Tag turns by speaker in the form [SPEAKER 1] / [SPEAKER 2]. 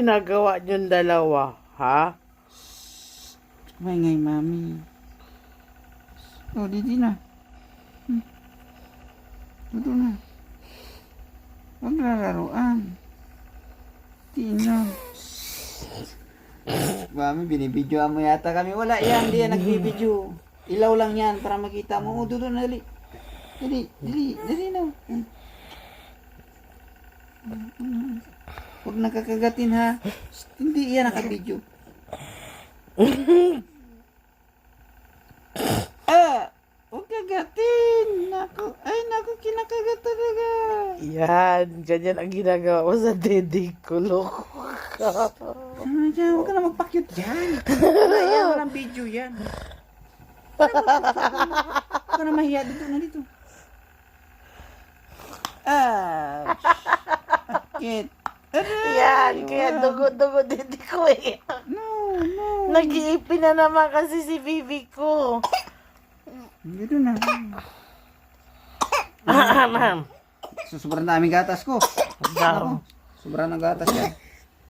[SPEAKER 1] ginagawa niyong dalawa? Ha?
[SPEAKER 2] Maingay, mami. Oh, didi na. Dito na. Huwag lalaruan. Tino. Mami, binibidyoan mo yata kami. Wala yan, di yan nagbibidyo. Ilaw lang yan para makita mo. Oh, doon na, dali. Dali na. Huwag nakakagatin ha. Hindi yan nakabidyo. Huwag kagatin. Naku, kinakagat talaga.
[SPEAKER 1] Yan, ganyan ang ginagawa mo sa dede ko, loko ka.
[SPEAKER 2] Huwag ka na magpakyut dyan. Wala yan, walang video yan. Huwag ka na mahiya. Dito. Akit.
[SPEAKER 1] Yan, kaya dugo-dugo dede ko eh.
[SPEAKER 2] No.
[SPEAKER 1] Nag-iipin na naman kasi si Bibi ko.
[SPEAKER 2] Dito na.
[SPEAKER 1] Ma'am.
[SPEAKER 2] So, sobrang daming gatas ko.
[SPEAKER 1] Daw.
[SPEAKER 2] Sobrang ng gatas yan.